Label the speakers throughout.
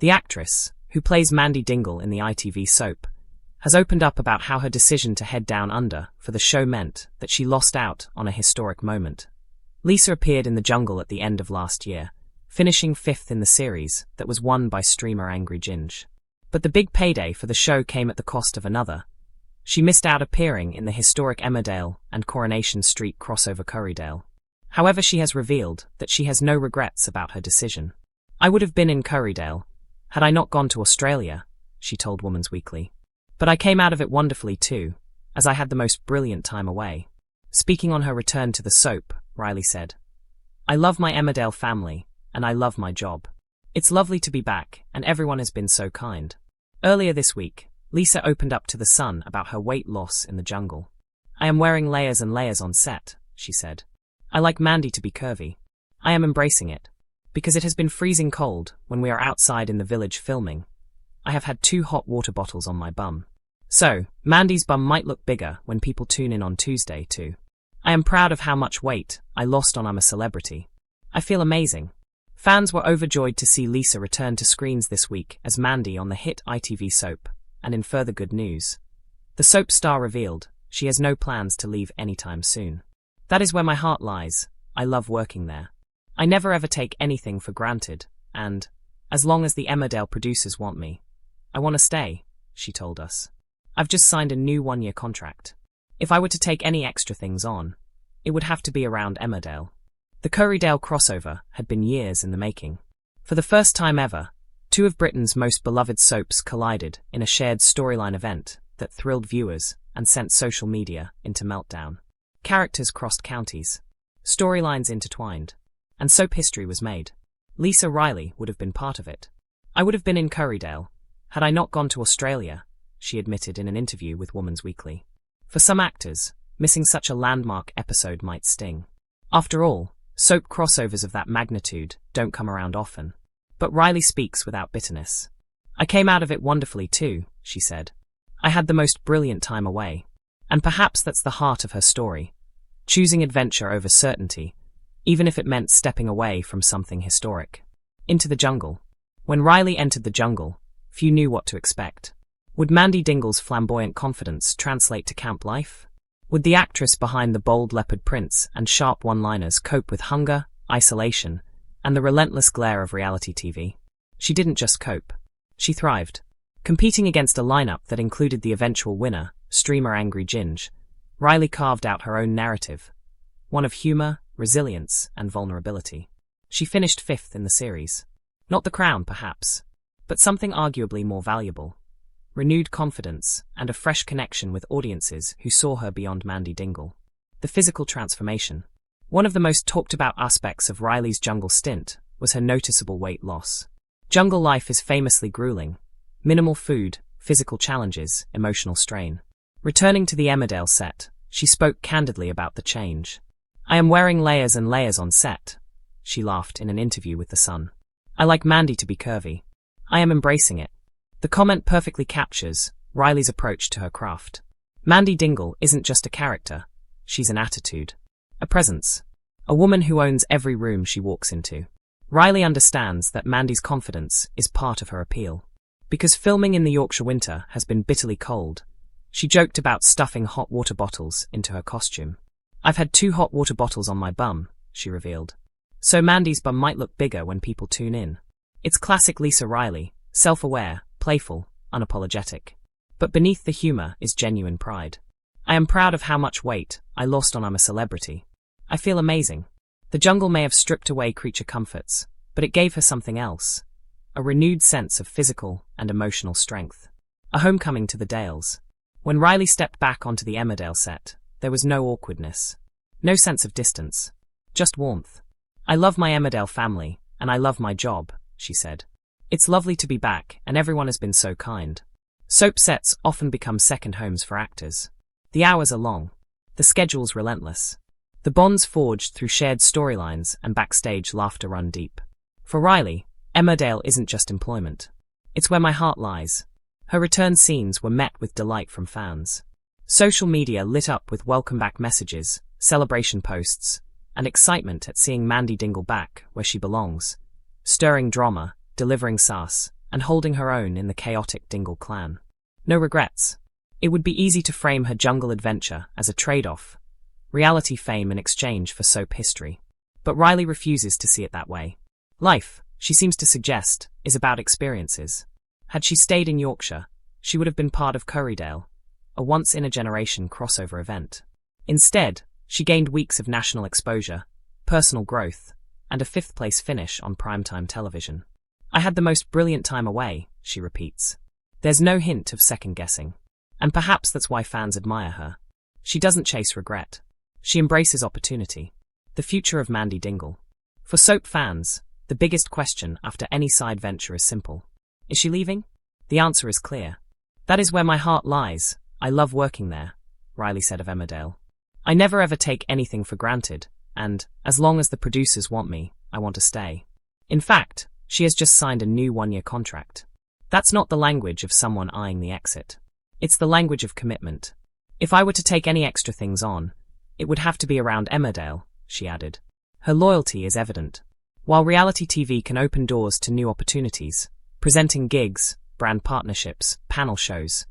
Speaker 1: The actress, who plays Mandy Dingle in the ITV soap, has opened up about how her decision to head down under for the show meant that she lost out on a historic moment. Lisa appeared in the jungle at the end of last year, finishing 5th in the series that was won by streamer Angry Ginge. But the big payday for the show came at the cost of another. She missed out appearing in the historic Emmerdale and Coronation Street crossover Currydale. However, she has revealed that she has no regrets about her decision. "I would have been in Currydale had I not gone to Australia," she told Woman's Weekly. "But I came out of it wonderfully too, as I had the most brilliant time away." Speaking on her return to the soap, Riley said, "I love my Emmerdale family, and I love my job. It's lovely to be back, and everyone has been so kind." Earlier this week, Lisa opened up to The Sun about her weight loss in the jungle. "I am wearing layers and layers on set," she said. "I like Mandy to be curvy. I am embracing it. Because it has been freezing cold when we are outside in the village filming. I have had 2 hot water bottles on my bum. So, Mandy's bum might look bigger when people tune in on Tuesday too. I am proud of how much weight I lost on I'm a Celebrity. I feel amazing." Fans were overjoyed to see Lisa return to screens this week as Mandy on the hit ITV soap, and in further good news, the soap star revealed she has no plans to leave anytime soon. "That is where my heart lies. I love working there. I never ever take anything for granted, and, as long as the Emmerdale producers want me, I want to stay," she told us. "I've just signed a new 1-year contract. If I were to take any extra things on, it would have to be around Emmerdale." The Currydale crossover had been years in the making. For the first time ever, 2 of Britain's most beloved soaps collided in a shared storyline event that thrilled viewers and sent social media into meltdown. Characters crossed counties, storylines intertwined, and soap history was made. Lisa Riley would have been part of it. "I would have been in Currydale had I not gone to Australia," she admitted in an interview with Woman's Weekly. For some actors, missing such a landmark episode might sting. After all, soap crossovers of that magnitude don't come around often. But Riley speaks without bitterness. "I came out of it wonderfully too," she said. "I had the most brilliant time away." And perhaps that's the heart of her story, choosing adventure over certainty, even if it meant stepping away from something historic. Into the jungle. When Riley entered the jungle, few knew what to expect. Would Mandy Dingle's flamboyant confidence translate to camp life? Would the actress behind the bold leopard prints and sharp one-liners cope with hunger, isolation, and the relentless glare of reality TV? She didn't just cope. She thrived. Competing against a lineup that included the eventual winner, streamer Angry Ginge, Riley carved out her own narrative, one of humor, resilience, and vulnerability. She finished 5th in the series. Not the crown, perhaps, but something arguably more valuable. Renewed confidence and a fresh connection with audiences who saw her beyond Mandy Dingle. The physical transformation. One of the most talked about aspects of Riley's jungle stint was her noticeable weight loss. Jungle life is famously grueling. Minimal food, physical challenges, emotional strain. Returning to the Emmerdale set, she spoke candidly about the change. "I am wearing layers and layers on set," she laughed in an interview with The Sun. "I like Mandy to be curvy. I am embracing it." The comment perfectly captures Riley's approach to her craft. Mandy Dingle isn't just a character, she's an attitude. A presence. A woman who owns every room she walks into. Riley understands that Mandy's confidence is part of her appeal. Because filming in the Yorkshire winter has been bitterly cold, she joked about stuffing hot water bottles into her costume. "I've had 2 hot water bottles on my bum," she revealed. So Mandy's bum might look bigger when people tune in. It's classic Lisa Riley, self-aware, playful, unapologetic. But beneath the humor is genuine pride. "I am proud of how much weight I lost on I'm a Celebrity. I feel amazing." The jungle may have stripped away creature comforts, but it gave her something else. A renewed sense of physical and emotional strength. A homecoming to the Dales. When Riley stepped back onto the Emmerdale set, there was no awkwardness. No sense of distance. Just warmth. "I love my Emmerdale family, and I love my job," she said. "It's lovely to be back, and everyone has been so kind." Soap sets often become second homes for actors. The hours are long. The schedule's relentless. The bonds forged through shared storylines and backstage laughter run deep. For Riley, Emmerdale isn't just employment. It's where my heart lies. Her return scenes were met with delight from fans. Social media lit up with welcome back messages, celebration posts, and excitement at seeing Mandy Dingle back where she belongs. Stirring drama, delivering sass, and holding her own in the chaotic Dingle clan. No regrets. It would be easy to frame her jungle adventure as a trade-off, reality fame in exchange for soap history. But Riley refuses to see it that way. Life, she seems to suggest, is about experiences. Had she stayed in Yorkshire, she would have been part of Currydale, a once-in-a-generation crossover event. Instead, she gained weeks of national exposure, personal growth, and a fifth-place finish on primetime television. "I had the most brilliant time away," she repeats. There's no hint of second-guessing. And perhaps that's why fans admire her. She doesn't chase regret. She embraces opportunity. The future of Mandy Dingle. For soap fans, the biggest question after any side venture is simple. Is she leaving? The answer is clear. "That is where my heart lies. I love working there," Riley said of Emmerdale. "I never ever take anything for granted, and, as long as the producers want me, I want to stay." In fact, she has just signed a new one-year contract. That's not the language of someone eyeing the exit. It's the language of commitment. "If I were to take any extra things on, it would have to be around Emmerdale," she added. Her loyalty is evident. While reality TV can open doors to new opportunities, presenting gigs, brand partnerships, panel shows,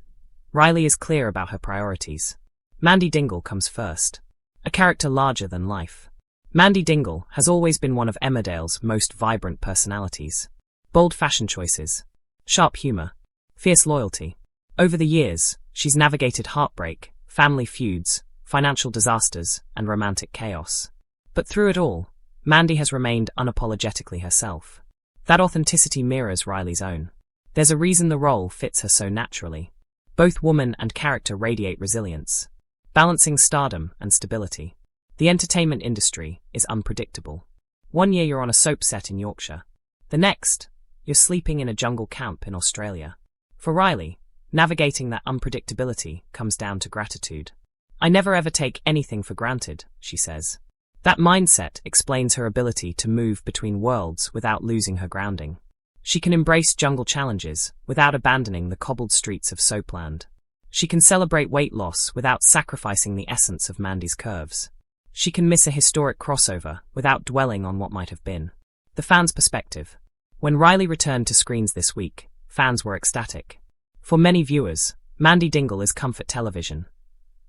Speaker 1: Riley is clear about her priorities. Mandy Dingle comes first. A character larger than life. Mandy Dingle has always been one of Emmerdale's most vibrant personalities. Bold fashion choices, sharp humor, fierce loyalty. Over the years, she's navigated heartbreak, family feuds, financial disasters, and romantic chaos. But through it all, Mandy has remained unapologetically herself. That authenticity mirrors Riley's own. There's a reason the role fits her so naturally. Both woman and character radiate resilience, balancing stardom and stability. The entertainment industry is unpredictable. One year you're on a soap set in Yorkshire. The next, you're sleeping in a jungle camp in Australia. For Riley, navigating that unpredictability comes down to gratitude. "I never ever take anything for granted," she says. That mindset explains her ability to move between worlds without losing her grounding. She can embrace jungle challenges without abandoning the cobbled streets of Soapland. She can celebrate weight loss without sacrificing the essence of Mandy's curves. She can miss a historic crossover without dwelling on what might have been. The fan's perspective. When Riley returned to screens this week, fans were ecstatic. For many viewers, Mandy Dingle is comfort television,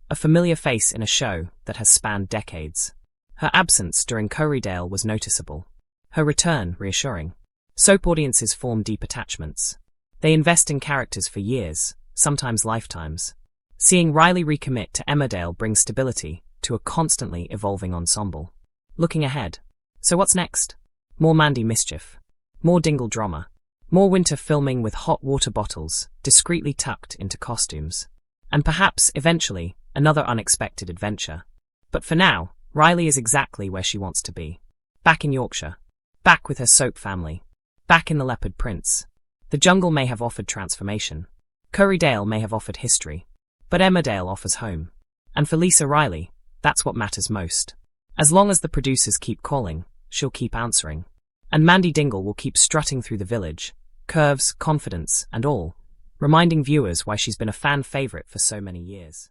Speaker 1: a familiar face in a show that has spanned decades. Her absence during Currydale was noticeable. Her return reassuring. Soap audiences form deep attachments. They invest in characters for years, sometimes lifetimes. Seeing Riley recommit to Emmerdale brings stability to a constantly evolving ensemble. Looking ahead. So what's next? More Mandy mischief. More Dingle drama. More winter filming with hot water bottles, discreetly tucked into costumes. And perhaps, eventually, another unexpected adventure. But for now, Riley is exactly where she wants to be. Back in Yorkshire. Back with her soap family. Back in the Leopard Prince. The jungle may have offered transformation. Currydale may have offered history. But Emmerdale offers home. And for Lisa Riley, that's what matters most. As long as the producers keep calling, she'll keep answering. And Mandy Dingle will keep strutting through the village, curves, confidence, and all, reminding viewers why she's been a fan favorite for so many years.